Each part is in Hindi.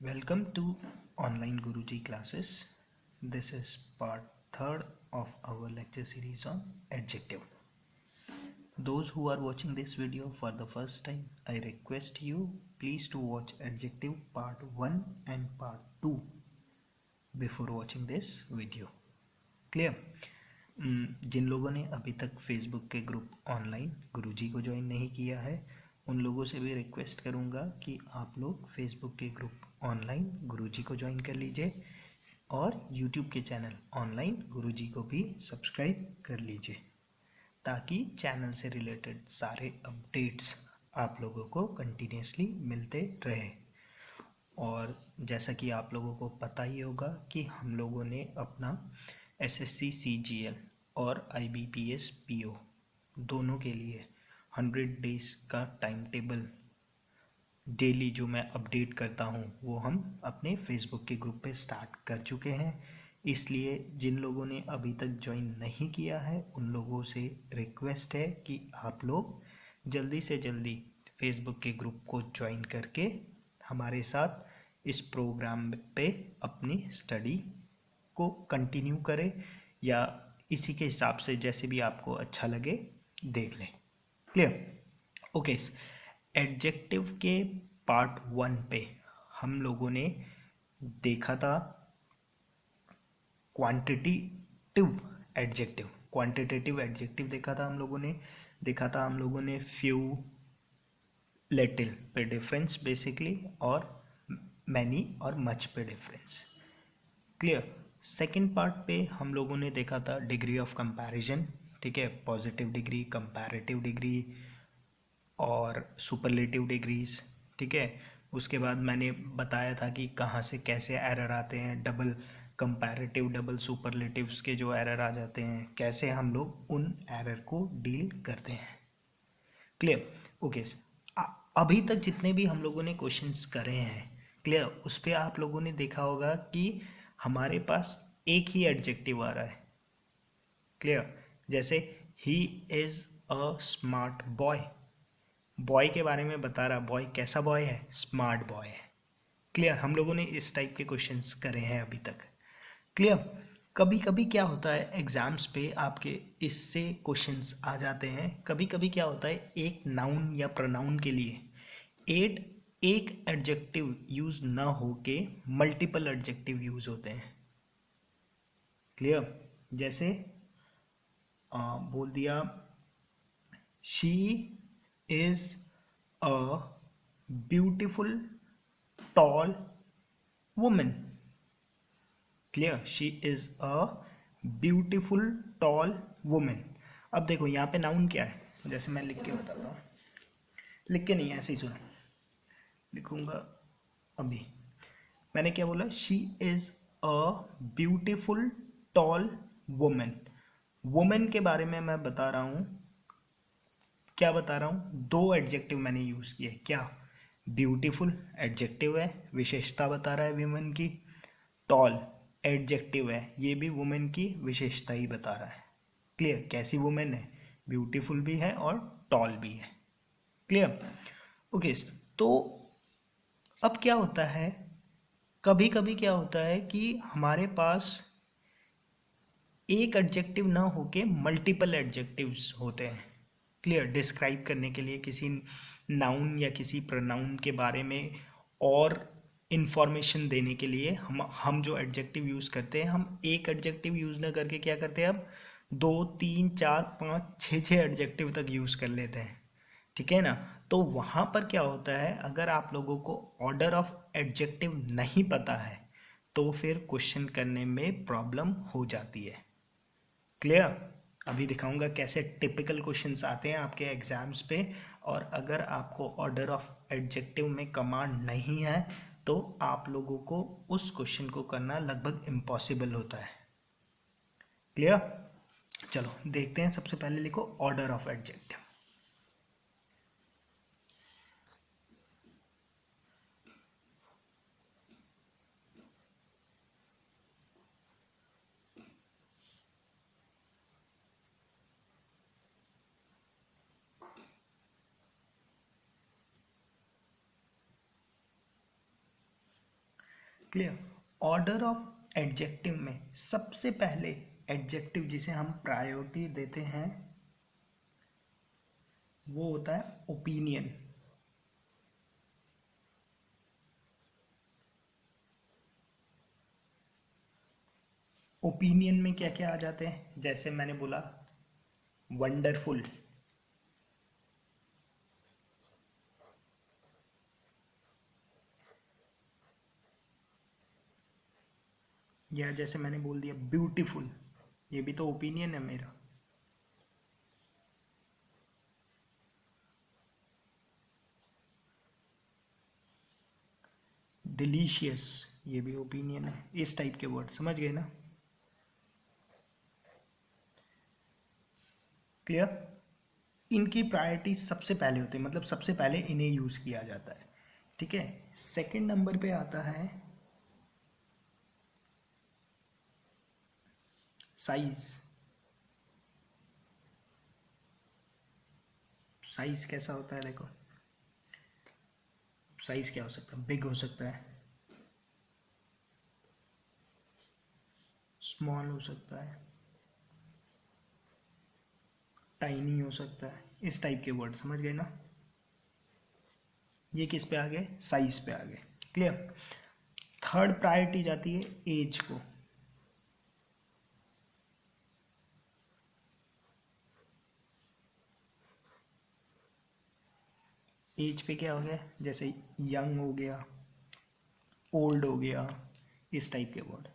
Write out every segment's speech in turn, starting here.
Welcome to Online Guruji classes. This is part third of our lecture series on adjective. Those who are watching this video for the first time, I request you please to watch adjective part 1 and part 2 before watching this video. Clear? जिन लोगों ने अभी तक फेसबुक के ग्रुप ऑनलाइन गुरुजी को ज्वाइन नहीं किया है उन लोगों से भी रिक्वेस्ट करूंगा कि आप लोग फेसबुक के ग्रुप ऑनलाइन गुरुजी को ज्वाइन कर लीजिए और यूट्यूब के चैनल ऑनलाइन गुरुजी को भी सब्सक्राइब कर लीजिए ताकि चैनल से रिलेटेड सारे अपडेट्स आप लोगों को कंटिन्यूसली मिलते रहे। और जैसा कि आप लोगों को पता ही होगा कि हम लोगों ने अपना एसएससी सीजीएल और आईबीपीएस पीओ दोनों के लिए 100 डेज का टाइम टेबल डेली जो मैं अपडेट करता हूँ वो हम अपने फेसबुक के ग्रुप पे स्टार्ट कर चुके हैं। इसलिए जिन लोगों ने अभी तक ज्वाइन नहीं किया है उन लोगों से रिक्वेस्ट है कि आप लोग जल्दी से जल्दी फेसबुक के ग्रुप को ज्वाइन करके हमारे साथ इस प्रोग्राम पे अपनी स्टडी को कंटिन्यू करें या इसी के हिसाब से जैसे भी आपको अच्छा लगे देख लें। क्लियर? ओके, एडजेक्टिव के पार्ट 1 पे हम लोगों ने देखा था क्वांटिटेटिव एडजेक्टिव देखा था हम लोगों ने फ्यू, लिटिल पे डिफरेंस बेसिकली और मैनी और मच पे डिफरेंस। क्लियर? सेकेंड पार्ट पे हम लोगों ने देखा था डिग्री ऑफ कंपैरिजन, ठीक है, पॉजिटिव डिग्री, कंपैरेटिव डिग्री और सुपरलेटिव डिग्रीज, ठीक है। उसके बाद मैंने बताया था कि कहाँ से कैसे एरर आते हैं, डबल कंपैरेटिव डबल सुपरलेटिव्स के जो एरर आ जाते हैं कैसे हम लोग उन एरर को डील करते हैं। क्लियर? ओके, अभी तक जितने भी हम लोगों ने क्वेश्चंस करे हैं, क्लियर, उस पर आप लोगों ने देखा होगा कि हमारे पास एक ही एडजेक्टिव आ रहा है। क्लियर? जैसे he is a smart boy, boy के बारे में बता रहा, बॉय कैसा बॉय है? स्मार्ट बॉय है। क्लियर? हम लोगों ने इस टाइप के क्वेश्चंस करे हैं अभी तक। क्लियर? कभी कभी क्या होता है एग्जाम्स पे आपके इससे क्वेश्चंस आ जाते हैं। कभी कभी क्या होता है एक नाउन या प्रोनाउन के लिए एक एडजेक्टिव यूज ना होके मल्टीपल एडजेक्टिव यूज होते हैं। क्लियर? जैसे बोल दिया she is a beautiful tall women. Clear? She is a beautiful tall women. अब देखो यहाँ पे नाउन क्या है, जैसे मैं लिख के बताता हूँ, लिख के नहीं ऐसे ही सुनो, लिखूंगा अभी। मैंने क्या बोला? She is a beautiful tall women. Women के बारे में मैं बता रहा हूँ, क्या बता रहा हूँ? दो एडजेक्टिव मैंने यूज किए। क्या? ब्यूटीफुल एडजेक्टिव है, विशेषता बता रहा है वुमेन की। टॉल एडजेक्टिव है, ये भी वुमेन की विशेषता ही बता रहा है। क्लियर? कैसी वुमेन है? ब्यूटीफुल भी है और टॉल भी है। क्लियर? ओके, तो अब क्या होता है, कभी कभी क्या होता है कि हमारे पास एक एडजेक्टिव ना होके मल्टीपल एडजेक्टिव्स होते हैं। क्लियर? डिस्क्राइब करने के लिए किसी नाउन या किसी प्रोनाउन के बारे में और इन्फॉर्मेशन देने के लिए हम जो एडजेक्टिव यूज़ करते हैं, हम एक एडजेक्टिव यूज़ ना करके क्या करते हैं, अब 2 3 4 5 6 एडजेक्टिव तक यूज़ कर लेते हैं। ठीक है ना? तो वहाँ पर क्या होता है, अगर आप लोगों को ऑर्डर ऑफ एडजेक्टिव नहीं पता है तो फिर क्वेश्चन करने में प्रॉब्लम हो जाती है। क्लियर? अभी दिखाऊंगा कैसे टिपिकल क्वेश्चंस आते हैं आपके एग्जाम्स पे, और अगर आपको ऑर्डर ऑफ एडजेक्टिव में कमांड नहीं है तो आप लोगों को उस क्वेश्चन को करना लगभग इम्पॉसिबल होता है। क्लियर? चलो देखते हैं। सबसे पहले लिखो order of adjective. Clear. Order of adjective में सबसे पहले एडजेक्टिव जिसे हम प्रायोरिटी देते हैं वो होता है ओपिनियन। ओपिनियन में क्या क्या आ जाते हैं, जैसे मैंने बोला वंडरफुल, या जैसे मैंने बोल दिया ब्यूटीफुल, ये भी तो ओपिनियन है मेरा। डिलीशियस, ये भी ओपिनियन है। इस टाइप के वर्ड समझ गए ना? क्लियर। इनकी प्रायोरिटी सबसे पहले होती है, मतलब सबसे पहले इन्हें यूज किया जाता है। ठीक है। सेकंड नंबर पे आता है साइज। साइज कैसा होता है देखो, साइज क्या हो सकता है, बिग हो सकता है, स्मॉल हो सकता है, टाइनी हो सकता है, इस टाइप के वर्ड समझ गए ना? ये किस पे आ गए, साइज पे आ गए। क्लियर। थर्ड प्रायोरिटी जाती है एज को। एज पे क्या हो गया, जैसे यंग हो गया, ओल्ड हो गया, इस टाइप के वर्ड।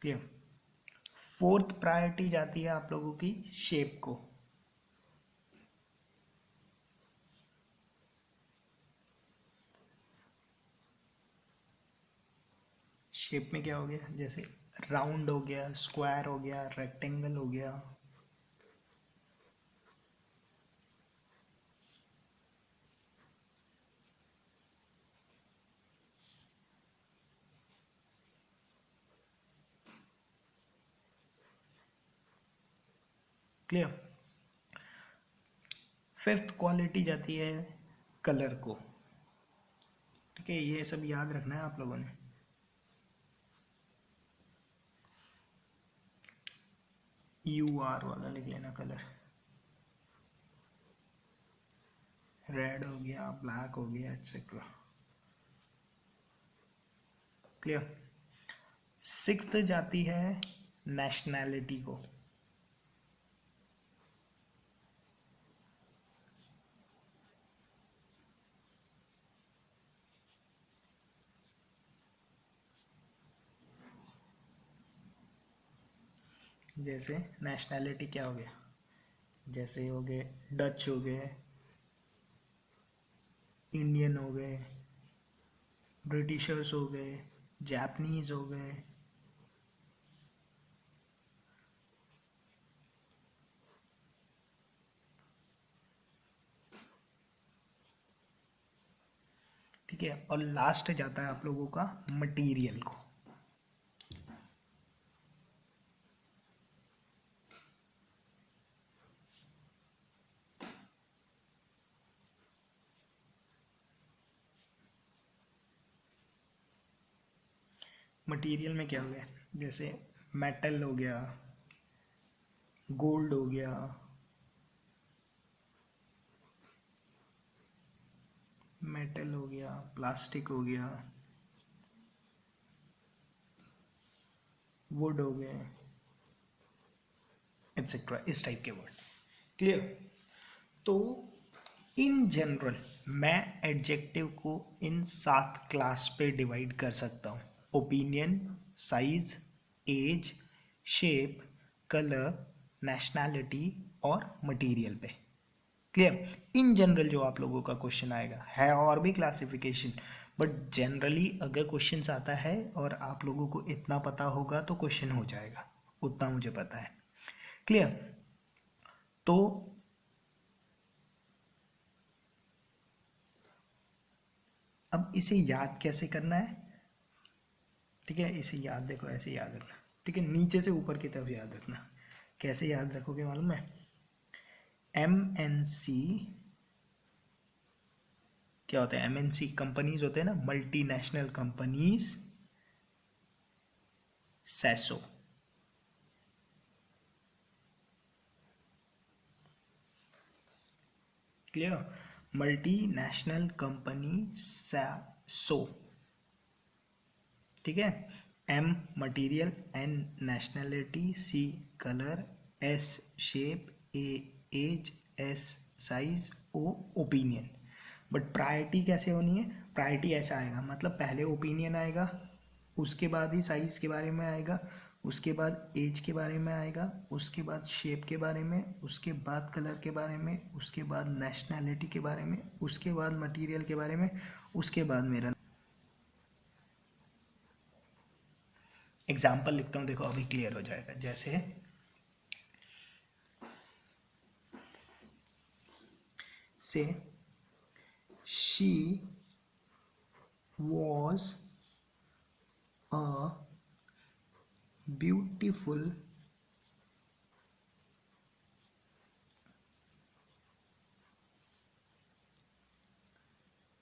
क्लियर। फोर्थ प्रायोरिटी जाती है आप लोगों की शेप को। शेप में क्या हो गया, जैसे राउंड हो गया, स्क्वायर हो गया, रेक्टेंगल हो गया। क्लियर। फिफ्थ क्वालिटी जाती है कलर को। ठीक है, ये सब याद रखना है आप लोगों ने। UR वाला लिख लेना कलर। रेड हो गया, ब्लैक हो गया, एटसेट्रा। क्लियर। सिक्स्थ जाती है नेशनैलिटी को। जैसे नेशनैलिटी क्या हो गया, जैसे हो गए डच हो गए, इंडियन हो गए, ब्रिटिशर्स हो गए, जापानीज हो गए। ठीक है। और लास्ट जाता है आप लोगों का मटेरियल को। मटेरियल में क्या हो गया, जैसे मेटल हो गया, गोल्ड हो गया, मेटल हो गया, प्लास्टिक हो गया, वुड हो गए, एटसेट्रा, इस टाइप के वर्ड। क्लियर। तो इन जनरल मैं एडजेक्टिव को इन 7 क्लास पे डिवाइड कर सकता हूँ। Opinion, size, age, shape, colour, nationality और मटेरियल पे। क्लियर। इन जनरल जो आप लोगों का क्वेश्चन आएगा है और भी क्लासिफिकेशन, बट जनरली अगर क्वेश्चन आता है और आप लोगों को इतना पता होगा तो क्वेश्चन हो जाएगा, उतना मुझे पता है। क्लियर। तो अब इसे याद कैसे करना है? ठीक है, इसे याद देखो, ऐसे याद रखना। ठीक है, नीचे से ऊपर की तरफ याद रखना। कैसे याद रखोगे मालूम है? MNC क्या होता है? MNC कंपनीज होते हैं ना, multinational companies, SASO. Clear? Multinational company SASO, ठीक है। M material, N nationality, C colour, S shape, A age, S size, O opinion. But priority कैसे होनी है? प्रायोरिटी ऐसा आएगा, मतलब पहले ओपिनियन आएगा, उसके बाद ही साइज के बारे में आएगा, उसके बाद एज के बारे में आएगा, उसके बाद शेप के बारे में, उसके बाद कलर के बारे में, उसके बाद नेशनैलिटी के बारे में, उसके बाद मटेरियल के बारे में, उसके बाद मेरा एग्जाम्पल लिखता हूँ, देखो अभी क्लियर हो जाएगा। जैसे से she was a beautiful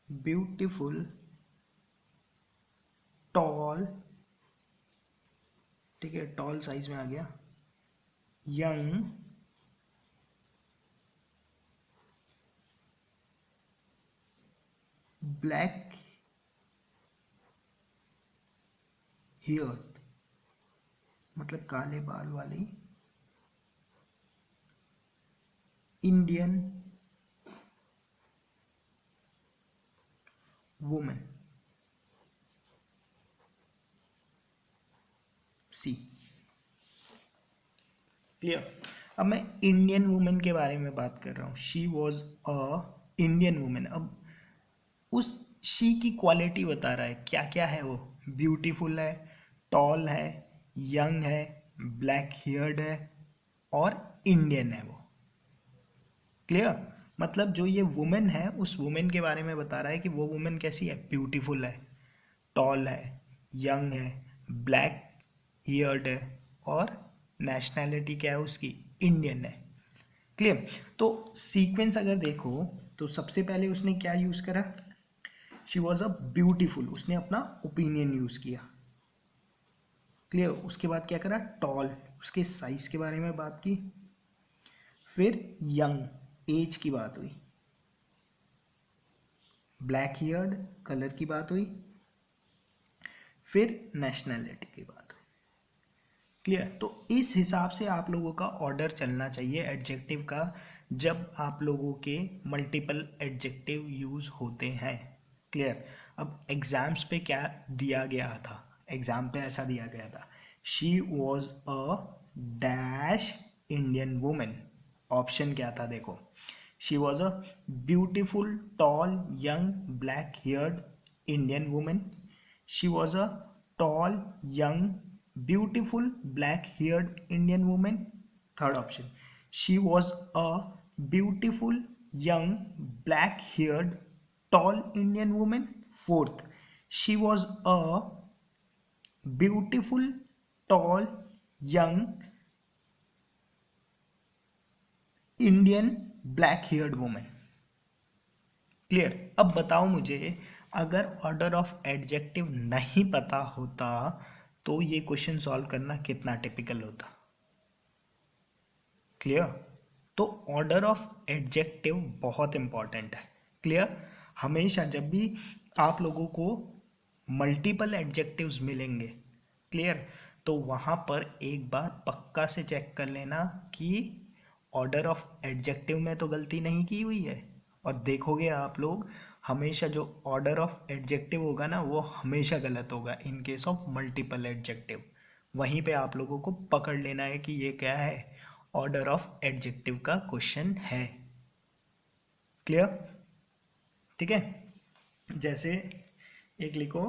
beautiful tall, ठीक है, टॉल साइज में आ गया, यंग ब्लैक हेयर्ड, मतलब काले बाल वाली इंडियन वुमेन, सी। क्लियर? अब मैं इंडियन वुमेन के बारे में बात कर रहा हूँ। She was a Indian women. अब उस शी की क्वालिटी बता रहा है, क्या क्या है वो? ब्यूटीफुल है, टॉल है, यंग है, ब्लैक हेयर्ड है और इंडियन है वो। क्लियर? मतलब जो ये वुमेन है, उस वुमेन के बारे में बता रहा है कि वो वुमेन कैसी है? ब्यूटीफुल है, टॉल है, यंग है, ब्लैक ईयर्ड है और नेशनैलिटी क्या है उसकी? इंडियन है। क्लियर? तो सीक्वेंस अगर देखो तो सबसे पहले उसने क्या यूज करा? शी वॉज अ ब्यूटीफुल, उसने अपना ओपिनियन यूज किया। क्लियर? उसके बाद क्या करा? टॉल, उसके साइज के बारे में बात की। फिर यंग, एज की बात हुई। ब्लैक हियर्ड, कलर की बात हुई। फिर नेशनैलिटी की बात हुई। क्लियर? तो इस हिसाब से आप लोगों का ऑर्डर चलना चाहिए एडजेक्टिव का, जब आप लोगों के मल्टीपल एडजेक्टिव यूज होते हैं। क्लियर? अब एग्जाम्स पे क्या दिया गया था? एग्जाम पे ऐसा दिया गया था, she was a dash Indian women. Option क्या था देखो, she was a beautiful tall young black haired Indian women, she was a tall, young, beautiful, black-haired Indian woman. Third option, she was a beautiful, young, black-haired, tall Indian woman. Fourth, she was a beautiful, tall, young, Indian, black-haired woman. Clear? अब बताओ मुझे, अगर ऑर्डर ऑफ एडजेक्टिव नहीं पता होता तो ये क्वेश्चन सॉल्व करना कितना टिपिकल होता? क्लियर? तो ऑर्डर ऑफ एडजेक्टिव बहुत इंपॉर्टेंट है। क्लियर? हमेशा जब भी आप लोगों को मल्टीपल एडजेक्टिव्स मिलेंगे, क्लियर, तो वहां पर एक बार पक्का से चेक कर लेना कि ऑर्डर ऑफ एडजेक्टिव में तो गलती नहीं की हुई है। और देखोगे आप लोग, हमेशा जो ऑर्डर ऑफ एडजेक्टिव होगा ना, वो हमेशा गलत होगा in case of multiple adjective. वहीं पे आप लोगों को पकड़ लेना है कि ये क्या है? ऑर्डर ऑफ एडजेक्टिव का क्वेश्चन है। क्लियर? ठीक है? जैसे एक लिखो,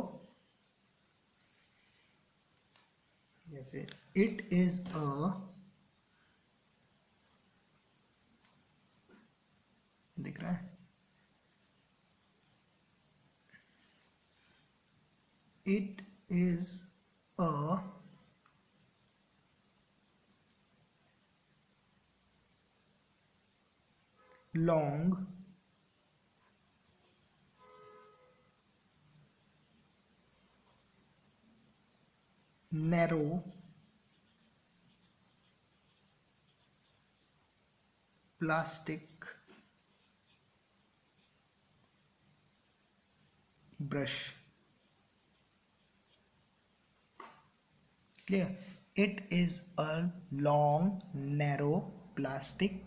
जैसे इट इज अ, दिख रहा है? It is a long narrow plastic brush. Clear? It is a long narrow plastic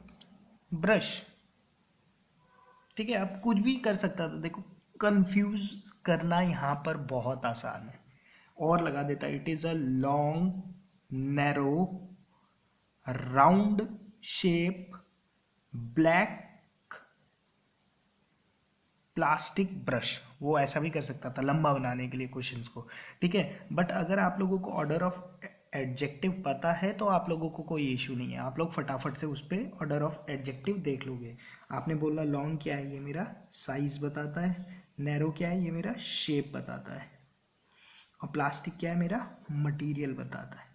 brush. ठीक है, आप कुछ भी कर सकता था. देखो, कंफ्यूज करना यहाँ पर बहुत आसान है. और लगा देता, it is a long narrow round shape black plastic brush. वो ऐसा भी कर सकता था लंबा बनाने के लिए क्वेश्चंस को. ठीक है, बट अगर आप लोगों को ऑर्डर ऑफ एडजेक्टिव पता है तो आप लोगों को कोई इशू नहीं है. आप लोग फटाफट से उस पर ऑर्डर ऑफ एडजेक्टिव देख लोगे. आपने बोला लॉन्ग क्या है, ये मेरा साइज बताता है. नैरो क्या है, ये मेरा शेप बताता है. और प्लास्टिक क्या है, मेरा मटीरियल बताता है.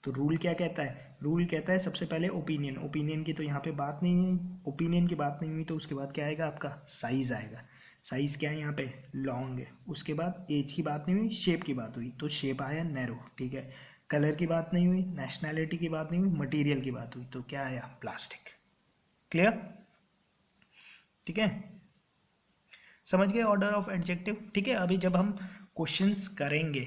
तो रूल क्या कहता है, रूल कहता है सबसे पहले ओपिनियन. ओपिनियन की तो यहाँ पे बात नहीं हुई. ओपिनियन की बात नहीं हुई तो उसके बाद क्या आएगा, आपका साइज आएगा. साइज क्या है यहाँ पे, लॉन्ग है. उसके बाद एज की बात नहीं हुई, शेप की बात हुई, तो शेप आया नैरो. ठीक है, कलर की बात नहीं हुई, नेशनैलिटी की बात नहीं हुई, मटेरियल की बात हुई, तो क्या आया, प्लास्टिक. क्लियर? ठीक है, समझ गए ऑर्डर ऑफ एडजेक्टिव. ठीक है, अभी जब हम क्वेश्चंस करेंगे,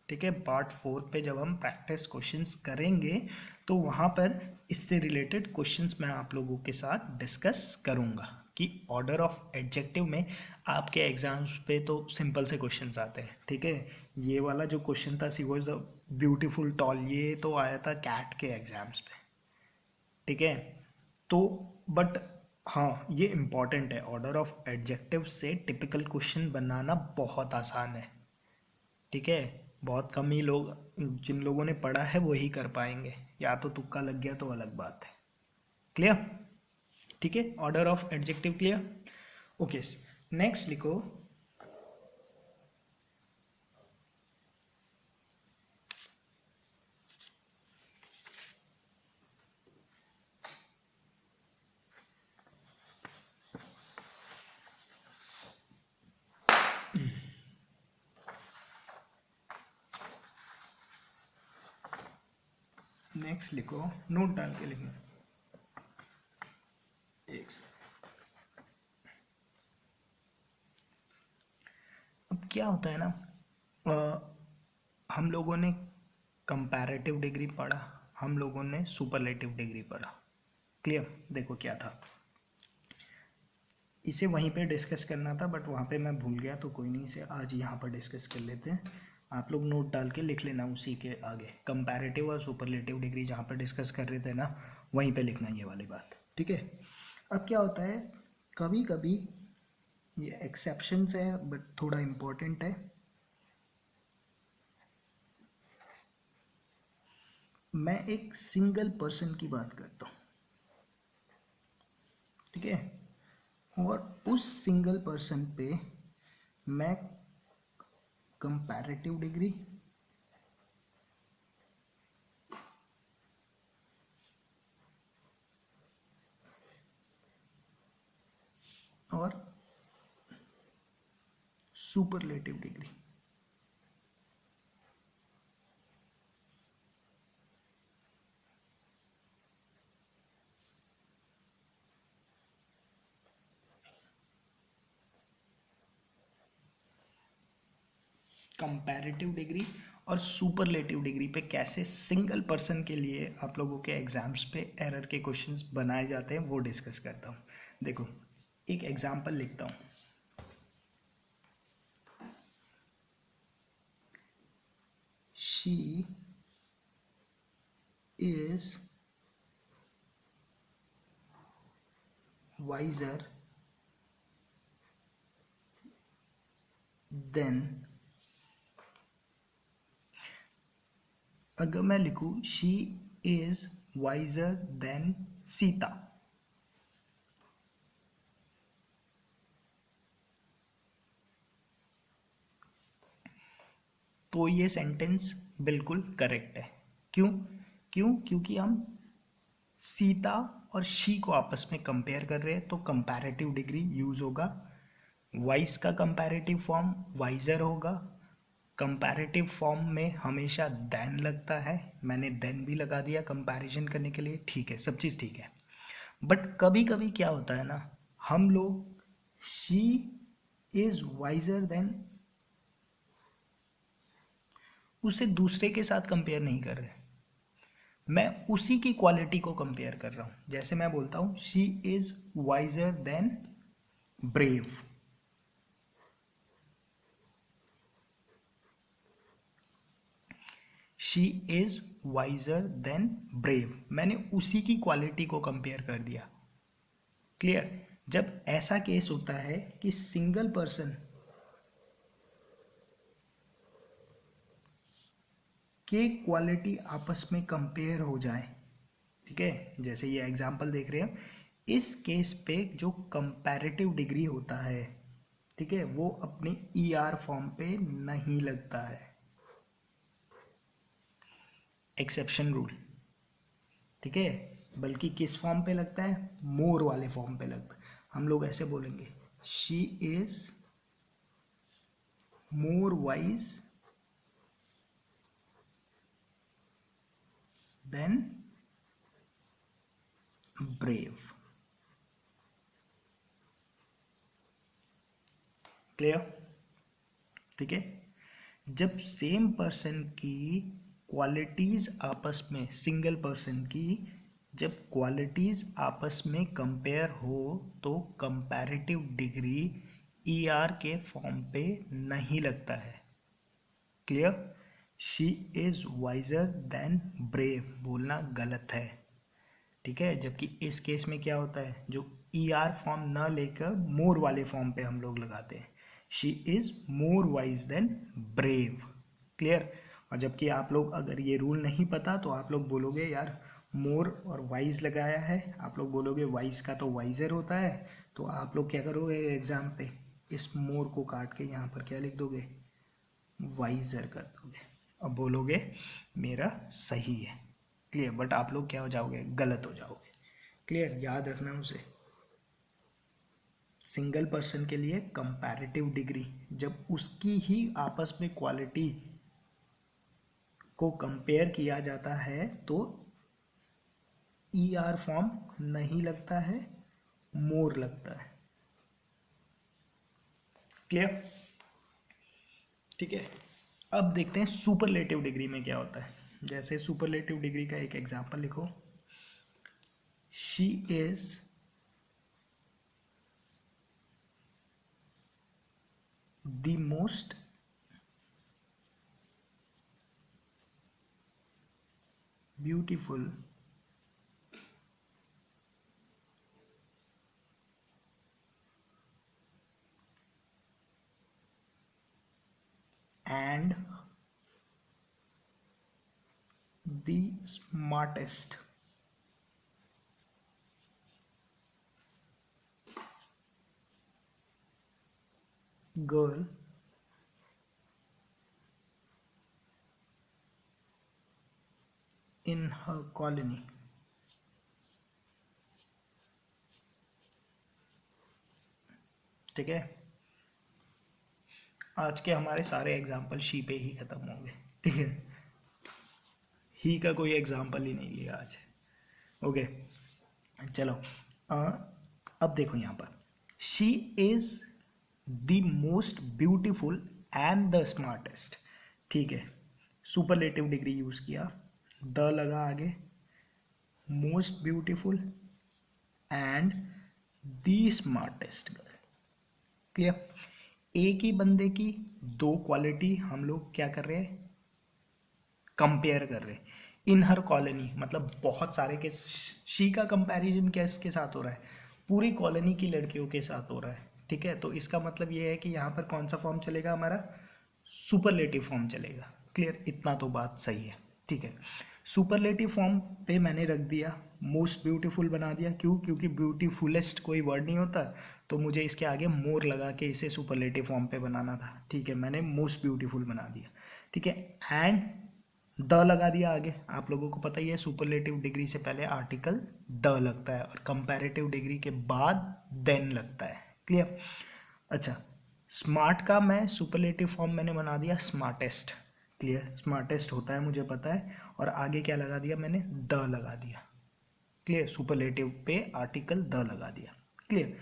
ठीक है, पार्ट 4 पे जब हम प्रैक्टिस क्वेश्चंस करेंगे तो वहाँ पर इससे रिलेटेड क्वेश्चंस मैं आप लोगों के साथ डिस्कस करूँगा कि ऑर्डर ऑफ एडजेक्टिव में आपके एग्जाम्स पे तो सिंपल से क्वेश्चंस आते हैं. ठीक है, ये वाला जो क्वेश्चन था, सी वॉज द ब्यूटीफुल टॉल, ये तो आया था कैट के एग्जाम्स पे. ठीक है, तो बट हाँ, ये इम्पॉर्टेंट है. ऑर्डर ऑफ एडजेक्टिव से टिपिकल क्वेश्चन बनाना बहुत आसान है. ठीक है, बहुत कम ही लोग, जिन लोगों ने पढ़ा है वही कर पाएंगे, या तो तुक्का लग गया तो अलग बात है. क्लियर? ठीक है, order of adjective clear. Okay, next लिखो नेक्स्ट लिखो, नोट डाल के लिखना. एक अब क्या होता है ना, हम लोगों ने कंपैरेटिव डिग्री पढ़ा, हम लोगों ने सुपरलेटिव डिग्री पढ़ा. क्लियर? देखो क्या था, इसे वहीं पे डिस्कस करना था बट वहाँ पे मैं भूल गया, तो कोई नहीं, इसे आज यहाँ पर डिस्कस कर लेते हैं. आप लोग नोट डाल के लिख लेना उसी के आगे. कंपैरेटिव और सुपरलेटिव डिग्री जहाँ पर डिस्कस कर रहे थे ना, वहीं पे लिखना ये वाली बात. ठीक है, अब क्या होता है, कभी कभी ये एक्सेप्शंस है बट थोड़ा इम्पोर्टेंट है. मैं एक सिंगल पर्सन की बात करता हूँ. ठीक है, और उस सिंगल पर्सन पे मैं कंपैरेटिव डिग्री और सुपरलेटिव डिग्री कंपैरेटिव डिग्री और सुपरलेटिव डिग्री पे कैसे सिंगल पर्सन के लिए आप लोगों के एग्जाम्स पे एरर के क्वेश्चंस बनाए जाते हैं वो डिस्कस करता हूँ. देखो, एक एग्जांपल लिखता हूँ. She is wiser than. अगर मैं लिखूं she is visor then Sita, तो ये सेंटेंस बिल्कुल करेक्ट है. क्यों? क्योंकि हम सीता और शी को आपस में कंपेयर कर रहे हैं तो कंपैरेटिव डिग्री यूज होगा। वाइज का कंपैरेटिव फॉर्म वाइजर होगा। कंपैरेटिव फॉर्म में हमेशा देन लगता है, मैंने देन भी लगा दिया कंपैरिजन करने के लिए, ठीक है, सब चीज़ ठीक है। बट कभी कभी क्या होता है ना, हम लोग शी इज वाइजर देन उसे दूसरे के साथ कंपेयर नहीं कर रहे, मैं उसी की क्वालिटी को कंपेयर कर रहा हूं। जैसे मैं बोलता हूं she is visor then brave, she is visor then brave, मैंने उसी की क्वालिटी को कंपेयर कर दिया। क्लियर? जब ऐसा केस होता है कि सिंगल पर्सन के क्वालिटी आपस में कंपेयर हो जाए, ठीक है, जैसे ये एग्जांपल देख रहे हैं, इस केस पे जो कंपैरेटिव डिग्री होता है, ठीक है, वो अपने ईआर फॉर्म पे नहीं लगता है, एक्सेप्शन रूल, ठीक है, बल्कि किस फॉर्म पे लगता है, मोर वाले फॉर्म पे लगता है। हम लोग ऐसे बोलेंगे she is more wise than brave. Clear? ठीक है, जब सेम पर्सन की क्वालिटीज आपस में, सिंगल पर्सन की जब क्वालिटीज आपस में कंपेयर हो तो कंपैरेटिव डिग्री ईआर के फॉर्म पे नहीं लगता है। Clear? She is visor then brave बोलना गलत है, ठीक है, जबकि इस केस में क्या होता है, जो ईआर फॉर्म न लेकर मोर वाले फॉर्म पे हम लोग लगाते हैं, she is more wise than brave. Clear? और जबकि आप लोग अगर ये रूल नहीं पता तो आप लोग बोलोगे यार मोर और वाइज लगाया है, आप लोग बोलोगे वाइज का तो वाइजर होता है, तो आप लोग क्या करोगे एग्जाम पे, इस मोर को काट के यहाँ पर क्या लिख दोगे, वाइजर कर दोगे, अब बोलोगे मेरा सही है। क्लियर? बट आप लोग क्या हो जाओगे, गलत हो जाओगे। क्लियर? याद रखना उसे, सिंगल पर्सन के लिए कंपैरेटिव डिग्री जब उसकी ही आपस में क्वालिटी को कंपेयर किया जाता है तो ईआर फॉर्म नहीं लगता है, मोर लगता है। क्लियर? ठीक है, अब देखते हैं सुपरलेटिव डिग्री में क्या होता है। जैसे सुपरलेटिव डिग्री का एक एग्जांपल लिखो, she is the most beautiful and the smartest girl in her colony। ठीक है, आज के हमारे सारे एग्जाम्पल शी पे ही खत्म होंगे, ठीक है, ही का कोई एग्जाम्पल ही नहीं लिया आज। ओके, चलो अब देखो यहाँ पर, she is the most beautiful and the smartest, ठीक है, सुपरलेटिव डिग्री यूज किया, द लगा आगे, most beautiful and the smartest girl. Clear? एक ही बंदे की दो क्वालिटी हम लोग क्या कर रहे हैं, कंपेयर कर रहे हैं। इन हर कॉलोनी मतलब बहुत सारे के, शी का कंपैरिजन किसके साथ हो रहा है, पूरी कॉलोनी की लड़कियों के साथ हो रहा है, ठीक है, तो इसका मतलब ये है कि यहाँ पर कौन सा फॉर्म चलेगा हमारा, सुपरलेटिव फॉर्म चलेगा। क्लियर? इतना तो बात सही है, ठीक है। सुपरलेटिव फॉर्म पे मैंने रख दिया मोस्ट ब्यूटीफुल बना दिया, क्यों, क्योंकि ब्यूटीफुलेस्ट कोई वर्ड नहीं होता, तो मुझे इसके आगे मोर लगा के इसे सुपरलेटिव फॉर्म पे बनाना था, ठीक है, मैंने मोस्ट ब्यूटीफुल बना दिया, ठीक है। एंड द लगा दिया आगे। आप लोगों को पता ही है सुपरलेटिव डिग्री से पहले आर्टिकल द लगता है और कंपैरेटिव डिग्री के बाद देन लगता है। क्लियर। अच्छा, स्मार्ट का मैं सुपरलेटिव फॉर्म मैंने बना दिया स्मार्टेस्ट। क्लियर, स्मार्टेस्ट होता है मुझे पता है, और आगे क्या लगा दिया मैंने, द लगा दिया। क्लियर, सुपरलेटिव पे आर्टिकल द लगा दिया। क्लियर।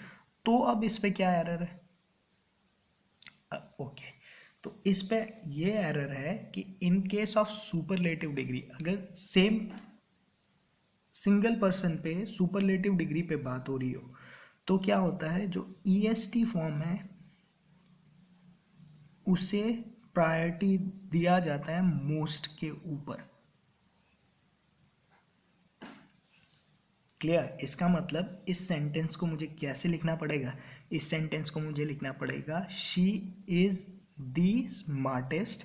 तो अब इस पे क्या एरर है, ओके, तो इस पे ये एरर है कि in case of superlative degree, अगर सेम सिंगल पर्सन पे सुपरलेटिव डिग्री पे बात हो रही हो, तो क्या होता है, जो ईएसटी फॉर्म है उसे प्रायोरिटी दिया जाता है मोस्ट के ऊपर। क्लियर। इसका मतलब इस सेंटेंस को मुझे कैसे लिखना पड़ेगा, इस सेंटेंस को मुझे लिखना पड़ेगा she is the smartest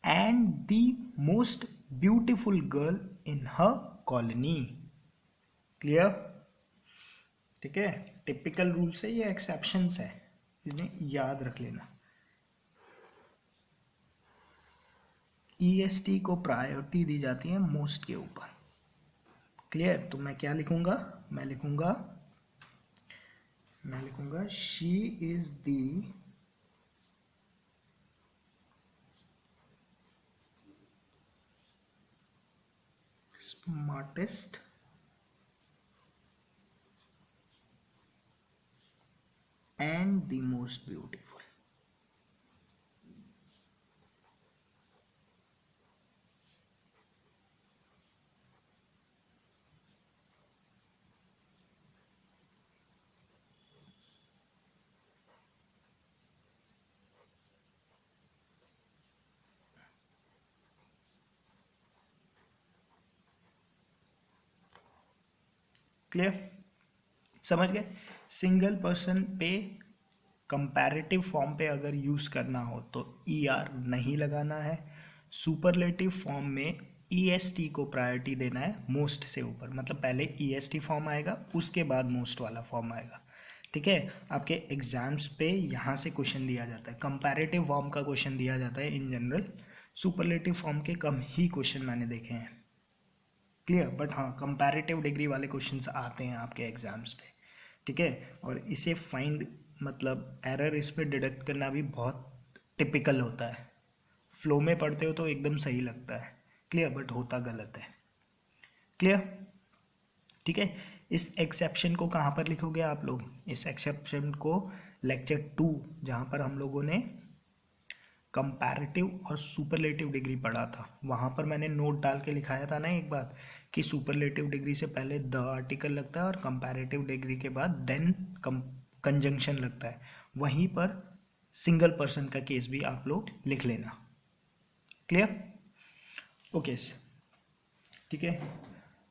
and the most beautiful girl in her colony. Clear. ठीक है, टिपिकल रूल से ये एक्सेप्शंस है, इन्हें याद रख लेना। ईएसटी को प्रायोरिटी दी जाती है मोस्ट के ऊपर। क्लियर। तो मैं क्या लिखूंगा, मैं लिखूंगा she is the smartest and the most beautiful. Clear, समझ गए। सिंगल पर्सन पे कंपैरेटिव फॉर्म पे अगर यूज करना हो तो ER नहीं लगाना है। सुपरलेटिव फॉर्म में EST को प्रायोरिटी देना है मोस्ट से ऊपर, मतलब पहले EST फॉर्म आएगा उसके बाद मोस्ट वाला फॉर्म आएगा। ठीक है, आपके एग्जाम्स पे यहाँ से क्वेश्चन दिया जाता है, कंपैरेटिव फॉर्म का क्वेश्चन दिया जाता है इन जनरल, सुपरलेटिव फॉर्म के कम ही क्वेश्चन मैंने देखे हैं। क्लियर, बट हाँ कंपैरेटिव डिग्री वाले क्वेश्चंस आते हैं आपके एग्जाम्स पे। ठीक है, और इसे फाइंड मतलब एरर इस पे डिडक्ट करना भी बहुत टिपिकल होता है। फ्लो में पढ़ते हो तो एकदम सही लगता है, क्लियर, बट होता गलत है। क्लियर। ठीक है, इस एक्सेप्शन को कहाँ पर लिखोगे आप लोग, इस एक्सेप्शन को लेक्चर 2 जहाँ पर हम लोगों ने कंपैरेटिव और सुपरलेटिव डिग्री पढ़ा था, वहाँ पर मैंने नोट डाल के लिखाया था ना एक बात, कि सुपरलेटिव डिग्री से पहले द आर्टिकल लगता है और कंपैरेटिव डिग्री के बाद देन कंजंक्शन लगता है। वहीं पर सिंगल पर्सन का केस भी आप लोग लिख लेना। Clear, okay. ठीक है,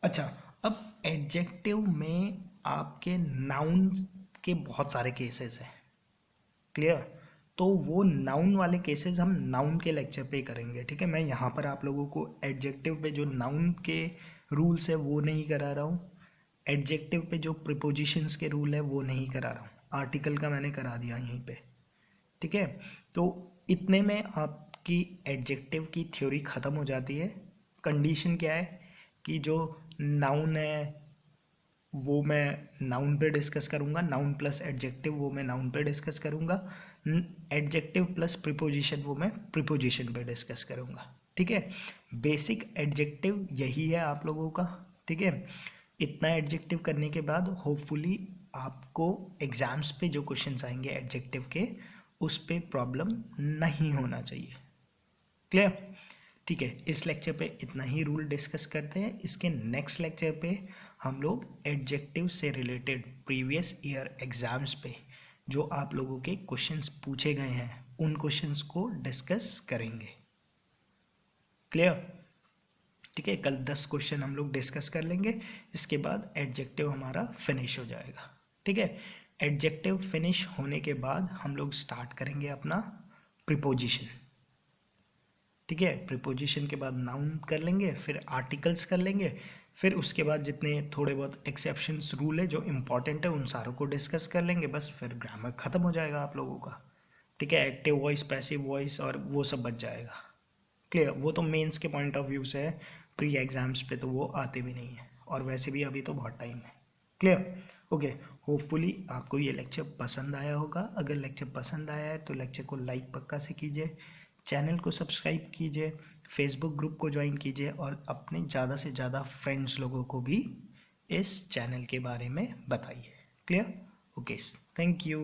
अच्छा, अब एडजेक्टिव में आपके नाउन के बहुत सारे केसेस हैं। क्लियर, तो वो नाउन वाले केसेस हम नाउन के लेक्चर पे करेंगे। ठीक है, मैं यहाँ पर आप लोगों को एडजेक्टिव पे जो नाउन के रूल्स है वो नहीं करा रहा हूँ, एडजेक्टिव पे जो प्रिपोजिशंस के रूल है वो नहीं करा रहा हूँ, आर्टिकल का मैंने करा दिया यहीं पे। ठीक है, तो इतने में आपकी एडजेक्टिव की थ्योरी ख़त्म हो जाती है। कंडीशन क्या है कि जो नाउन है वो मैं नाउन पे डिस्कस करूँगा, नाउन प्लस एडजेक्टिव वो मैं नाउन पे डिस्कस करूँगा, एडजेक्टिव प्लस प्रिपोजिशन वो मैं प्रिपोजिशन पे डिस्कस करूँगा। ठीक है, बेसिक एडजेक्टिव यही है आप लोगों का। ठीक है, इतना एडजेक्टिव करने के बाद होपफुली आपको एग्जाम्स पे जो क्वेश्चंस आएंगे एडजेक्टिव के उस पे प्रॉब्लम नहीं होना चाहिए। क्लियर। ठीक है, इस लेक्चर पे इतना ही रूल डिस्कस करते हैं। इसके नेक्स्ट लेक्चर पे हम लोग एडजेक्टिव से रिलेटेड प्रीवियस ईयर एग्जाम्स पे जो आप लोगों के क्वेश्चंस पूछे गए हैं उन क्वेश्चंस को डिस्कस करेंगे। क्लियर। ठीक है, कल 10 क्वेश्चन हम लोग डिस्कस कर लेंगे, इसके बाद एडजेक्टिव हमारा फिनिश हो जाएगा। ठीक है, एडजेक्टिव फिनिश होने के बाद हम लोग स्टार्ट करेंगे अपना प्रिपोजिशन। ठीक है, प्रिपोजिशन के बाद नाउन कर लेंगे, फिर आर्टिकल्स कर लेंगे, फिर उसके बाद जितने थोड़े बहुत एक्सेप्शंस रूल है जो इंपॉर्टेंट है उन सारों को डिस्कस कर लेंगे, बस फिर ग्रामर ख़त्म हो जाएगा आप लोगों का। ठीक है, एक्टिव वॉइस, पैसिव वॉइस और वो सब बच जाएगा। क्लियर, वो तो मेंस के पॉइंट ऑफ व्यू से है, प्री एग्जाम्स पे तो वो आते भी नहीं है, और वैसे भी अभी तो बहुत टाइम है। Clear, okay. होपफुली आपको ये लेक्चर पसंद आया होगा। अगर लेक्चर पसंद आया है तो लेक्चर को लाइक पक्का से कीजिए, चैनल को सब्सक्राइब कीजिए, फेसबुक ग्रुप को ज्वाइन कीजिए, और अपने ज़्यादा से ज़्यादा फ्रेंड्स लोगों को भी इस चैनल के बारे में बताइए। Clear, okay, thank you.